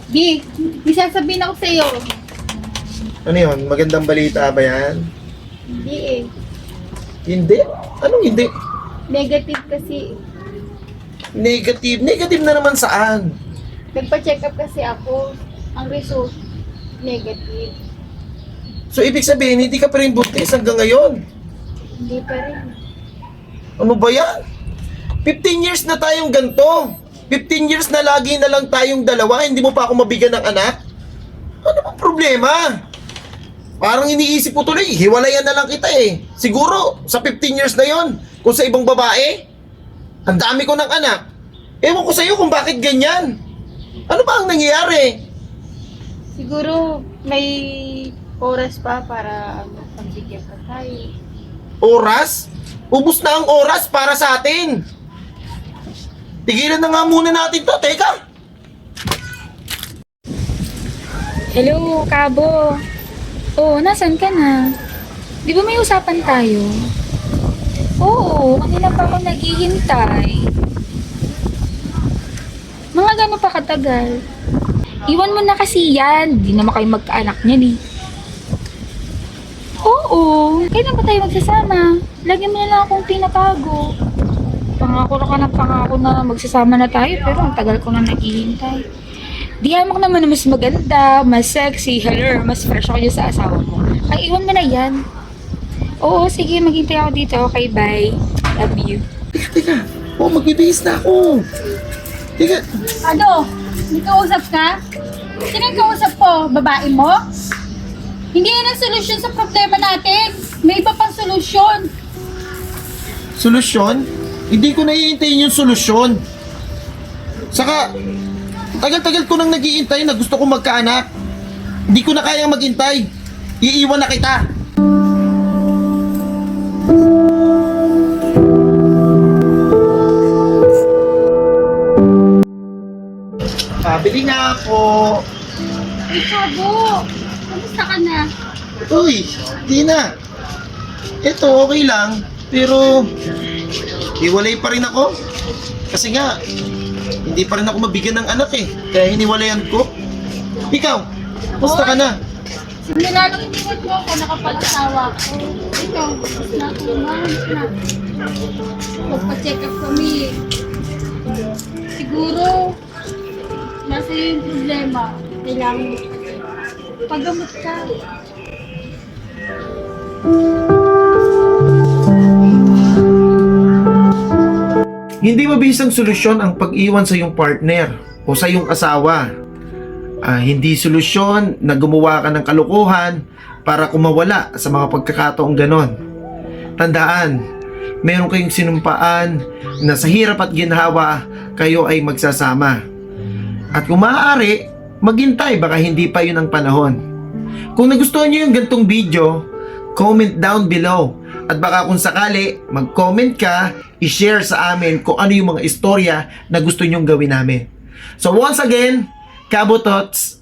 Di, may sasabihin ako sa'yo. Ano yun? Magandang balita ba yan? Hindi eh. Hindi? Anong hindi? Negative kasi. Negative? Negative na naman saan? Nagpa-check up kasi ako. Ang result, negative. So, ibig sabihin, hindi ka pa rin buntis hanggang ngayon. Hindi pa rin. Ano ba yan? 15 years na tayong ganito. 15 years na lagi na lang tayong dalawa, hindi mo pa ako mabigyan ng anak? Ano bang problema? Parang iniisip ko tuloy, hiwalayan na lang kita eh. Siguro, sa 15 years na yon, kung sa ibang babae, ang dami ko ng anak. Ewan ko sa'yo kung bakit ganyan. Ano ba ang nangyayari? Siguro may oras pa para pagbigyan pa tayo. Oras? Ubus na ang oras para sa atin. Tigilan na nga muna natin to, teka. Hello, Kabo. Oh, nasan ka na? Di ba may usapan tayo? Oo, kanina pa ako naghihintay. Mga gano'n pa katagal. Iwan mo na kasi yan. Di naman kayo magkaanak niyan eh. Oo, kailan ba tayo magsasama? Lagi mo na lang akong pinatago. Pangako na magsasama na tayo pero ang tagal ko na naghihintay. Di hamak naman na mas maganda, mas sexy, hello, mas fresh ako dyan sa asawa mo. Ay, iwan mo na yan. Oo, sige, maghintay ako dito. Okay, bye. Love you. Teka. Oh, magbibihis na ako. Teka. Ano? May kausap ka? Sino yung kausap ko? Babae mo? Hindi yan ang solusyon sa problema natin. May iba pang solusyon. Solusyon? Hindi ko naiintayin yung solusyon. Saka, tagal-tagal ko nang nag-iintay na gusto kong magkaanak. Hindi ko na kayang maghintay. Iiwan na kita. Pabili nga ako. Ay, Kabo. Kamusta ka na? Uy, di na. Ito, okay lang. Pero, hiwalay pa rin ako. Kasi nga, hindi pa rin ako mabigyan ng anak eh. Kaya hiniwalayan ko. Ikaw, basta ka na. Simula nung iniwan mo ako, nakapag-asawa ko. Ikaw, gusto na ako naman na. Magpa-check up kami. Siguro, nasa yung problema. Kailangan mo paggamot ka. Hindi mabisang solusyon ang pag-iwan sa iyong partner o sa iyong asawa. Hindi solusyon na gumawa ka ng kalukuhan para kumawala sa mga pagkakataong ganon. Tandaan, meron kayong sinumpaan na sa hirap at ginhawa kayo ay magsasama. At kung maaari, maghintay, baka hindi pa yun ang panahon. Kung nagustuhan nyo yung gantong video, comment down below. At baka kung sakali, mag-comment ka, i-share sa amin kung ano yung mga istorya na gusto nyong gawin namin. So once again, Kabo Tots,